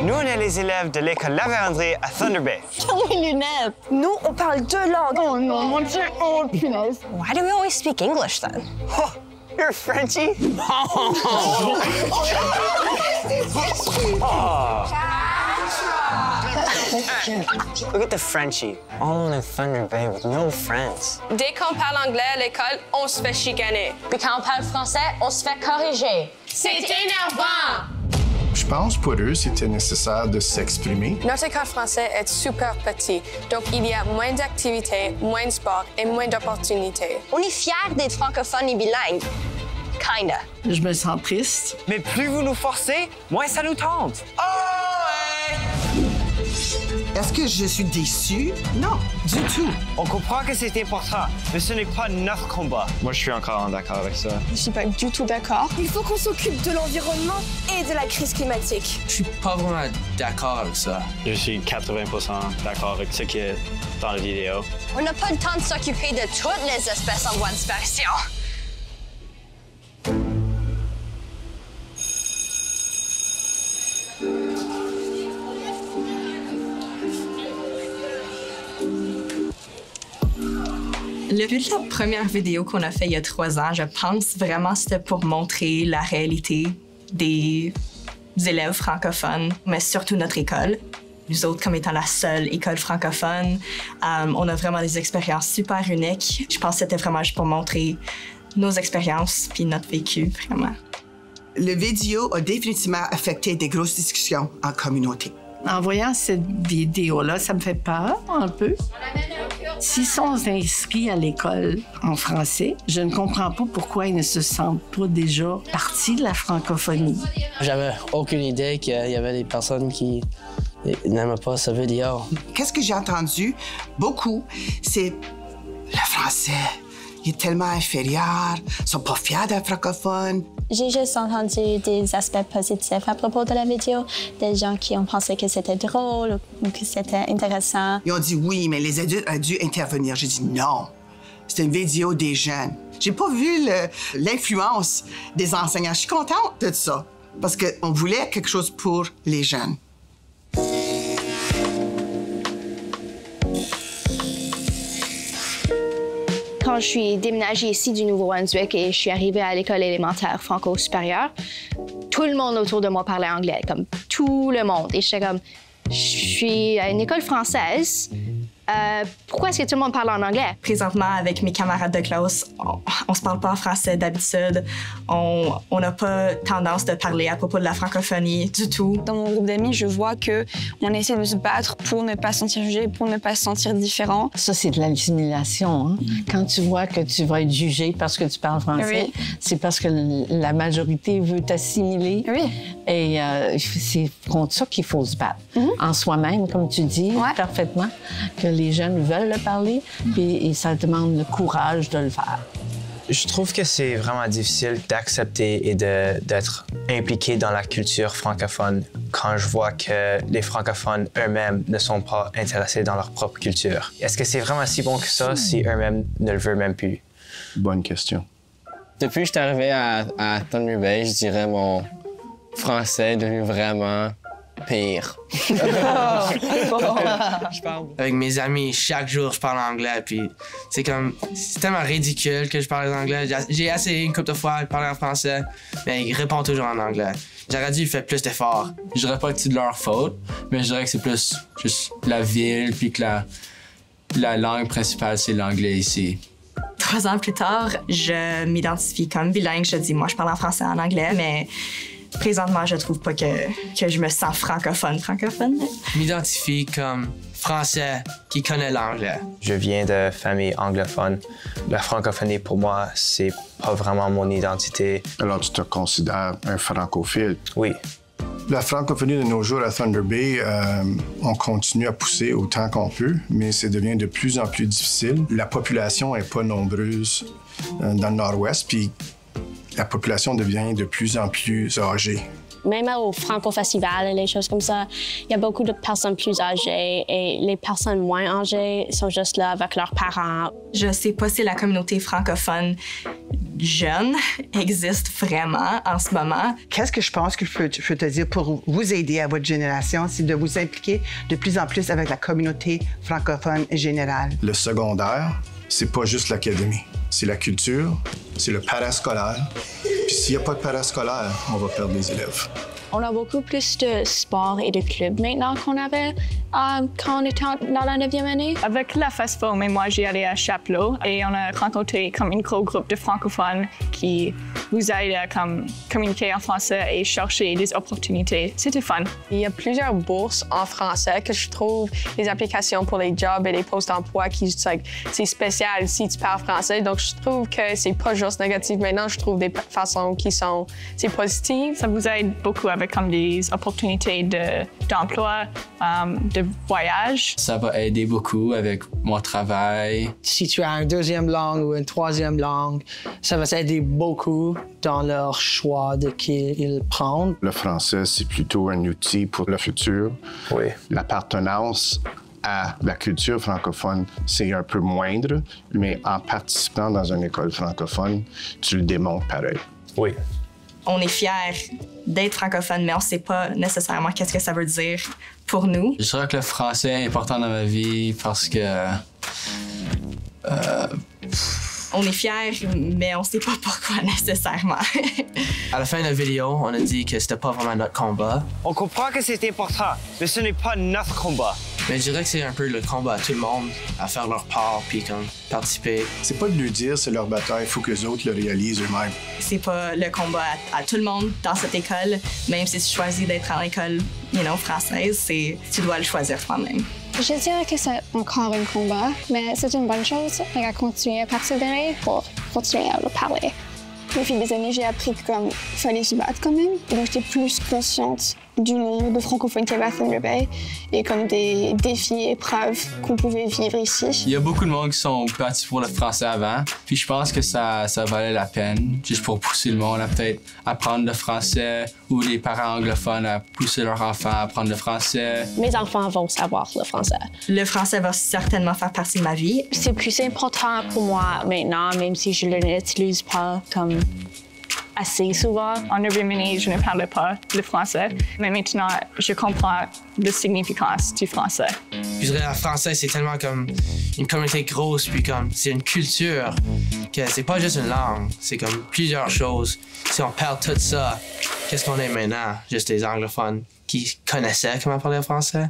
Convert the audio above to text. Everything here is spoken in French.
Nous, on est les élèves de l'école La Vérendrye à Thunder Bay. Mes lunettes. Nous, on parle deux langues. Oh non, mon Dieu, oh punaise. Why do we always speak English then? Oh, you're Frenchie? Look at the Frenchie, all alone in Thunder Bay with no friends. Dès qu'on parle anglais à l'école, on se fait chicaner. Puis quand on parle français, on se fait corriger. C'est énervant! Je pense pour eux, c'était nécessaire de s'exprimer. Notre école française est super petit, donc il y a moins d'activités, moins de sport et moins d'opportunités. On est fiers d'être francophones et bilingues. Kinda. Je me sens triste. Mais plus vous nous forcez, moins ça nous tente. Oh, ouais! Est-ce que je suis déçue? Non, du tout. On comprend que c'est important, mais ce n'est pas notre combat. Moi, je suis encore d'accord avec ça. Je suis pas du tout d'accord. Il faut qu'on s'occupe de l'environnement et de la crise climatique. Je suis pas vraiment d'accord avec ça. Je suis 80% d'accord avec ce qui est dans la vidéo. On n'a pas le temps de s'occuper de toutes les espèces en voie de disparition. Le but de la première vidéo qu'on a fait il y a 3 ans, je pense vraiment c'était pour montrer la réalité des élèves francophones, mais surtout notre école. Nous autres, comme étant la seule école francophone, on a vraiment des expériences super uniques. Je pense que c'était vraiment juste pour montrer nos expériences puis notre vécu, vraiment. Le vidéo a définitivement affecté des grosses discussions en communauté. En voyant cette vidéo-là, ça me fait peur un peu. S'ils sont inscrits à l'école en français, je ne comprends pas pourquoi ils ne se sentent pas déjà partie de la francophonie. J'avais aucune idée qu'il y avait des personnes qui n'aimaient pas cette vidéo. Qu'est-ce que j'ai entendu beaucoup, c'est le français. Il est tellement inférieur, ils sont pas fiers d'être francophones. J'ai juste entendu des aspects positifs à propos de la vidéo, des gens qui ont pensé que c'était drôle ou que c'était intéressant. Ils ont dit oui, mais les adultes ont dû intervenir. J'ai dit non, c'est une vidéo des jeunes. J'ai pas vu l'influence des enseignants. Je suis contente de ça, parce qu'on voulait quelque chose pour les jeunes. Quand je suis déménagée ici du Nouveau-Brunswick et je suis arrivée à l'école élémentaire franco-supérieure, tout le monde autour de moi parlait anglais, comme tout le monde. Et j'étais comme, je suis à une école française. Pourquoi est-ce que tout le monde parle en anglais? Présentement, avec mes camarades de classe, on se parle pas en français d'habitude. On n'a pas tendance de parler à propos de la francophonie du tout. Dans mon groupe d'amis, je vois qu'on essaie de se battre pour ne pas se sentir jugé, pour ne pas se sentir différent. Ça, c'est de l'assimilation. Hein? Quand tu vois que tu vas être jugé parce que tu parles français, oui. C'est parce que la majorité veut t'assimiler. Oui. Et c'est contre ça qu'il faut se battre. En soi-même, comme tu dis parfaitement, que les jeunes veulent le parler, et ça demande le courage de le faire. Je trouve que c'est vraiment difficile d'accepter et d'être impliqué dans la culture francophone quand je vois que les francophones eux-mêmes ne sont pas intéressés dans leur propre culture. Est-ce que c'est vraiment si bon que ça si eux-mêmes ne le veulent même plus? Bonne question. Depuis que je suis arrivé à Thunder Bay, je dirais mon français est devenu vraiment pire. Je parle avec mes amis, chaque jour, je parle anglais, puis c'est tellement ridicule que je parle en anglais. J'ai essayé une couple de fois de parler en français, mais ils répondent toujours en anglais. J'aurais dû faire plus d'efforts. Je dirais pas que c'est de leur faute, mais je dirais que c'est plus juste la ville, puis que la langue principale, c'est l'anglais ici. 3 ans plus tard, je m'identifie comme bilingue. Je dis, moi, je parle en français et en anglais, mais présentement, je trouve pas que je me sens francophone. Je m'identifie comme français qui connaît l'anglais. Je viens de famille anglophone. La francophonie, pour moi, c'est pas vraiment mon identité. Alors, tu te considères un francophile? Oui. La francophonie de nos jours à Thunder Bay, on continue à pousser autant qu'on peut, mais ça devient de plus en plus difficile. La population n'est pas nombreuse dans le nord-ouest, puis la population devient de plus en plus âgée. Même au Franco-Festival et les choses comme ça, il y a beaucoup de personnes plus âgées et les personnes moins âgées sont juste là avec leurs parents. Je sais pas si la communauté francophone jeune existe vraiment en ce moment. Qu'est-ce que je pense que je peux te dire pour vous aider à votre génération, c'est de vous impliquer de plus en plus avec la communauté francophone générale. Le secondaire, c'est pas juste l'académie. C'est la culture, c'est le parascolaire. Puis s'il n'y a pas de parascolaire, on va perdre des élèves. On a beaucoup plus de sports et de clubs maintenant qu'on avait quand on était dans la 9e année. Avec la FESFO, mais moi, j'ai allé à Chapelot et on a rencontré comme un gros groupe de francophones qui vous aident à communiquer en français et chercher des opportunités. C'était fun. Il y a plusieurs bourses en français que je trouve, des applications pour les jobs et les postes d'emploi qui c'est spécial si tu parles français. Donc, je trouve que c'est pas juste négatif maintenant. Je trouve des façons qui sont positives. Ça vous aide beaucoup avec comme des opportunités d'emploi, de voyage. Ça va aider beaucoup avec mon travail. Si tu as une deuxième langue ou une troisième langue, ça va t'aider beaucoup dans leur choix de qu'ils prennent. Le français, c'est plutôt un outil pour le futur. Oui. L'appartenance à la culture francophone, c'est un peu moindre, mais en participant dans une école francophone, tu le démontres pareil. Oui. On est fiers d'être francophone, mais on ne sait pas nécessairement qu'est-ce que ça veut dire pour nous. Je dirais que le français est important dans ma vie parce que... On est fiers, mais on ne sait pas pourquoi nécessairement. À la fin de la vidéo, on a dit que c'était pas vraiment notre combat. On comprend que c'est important, mais ce n'est pas notre combat. Mais je dirais que c'est un peu le combat à tout le monde, à faire leur part puis comme participer. C'est pas de le dire, c'est leur bataille, il faut que les autres le réalisent eux-mêmes. C'est pas le combat à tout le monde dans cette école, même si tu choisis d'être en école, française, tu dois le choisir toi-même. Je dirais que c'est encore un combat, mais c'est une bonne chose. On va continuer à persévérer pour continuer à le parler. Au fil des années, j'ai appris qu'il fallait se battre quand même. Donc, j'étais plus consciente du nombre de francophones qu'il y avait à Thunder Bay et comme des défis et épreuves qu'on pouvait vivre ici. Il y a beaucoup de monde qui sont partis pour le français avant, puis je pense que ça valait la peine, juste pour pousser le monde à peut-être apprendre le français ou les parents anglophones à pousser leurs enfants à apprendre le français. Mes enfants vont savoir le français. Le français va certainement faire partie de ma vie. C'est plus important pour moi maintenant, même si je ne l'utilise pas comme assez souvent. En 9e année, je ne parlais pas le français, mais maintenant, je comprends la significance du français. Je dirais, le français, c'est tellement comme une communauté grosse, puis comme c'est une culture, que c'est pas juste une langue, c'est comme plusieurs choses. Si on perd tout ça, qu'est-ce qu'on est maintenant? Juste des anglophones qui connaissaient comment parler le français?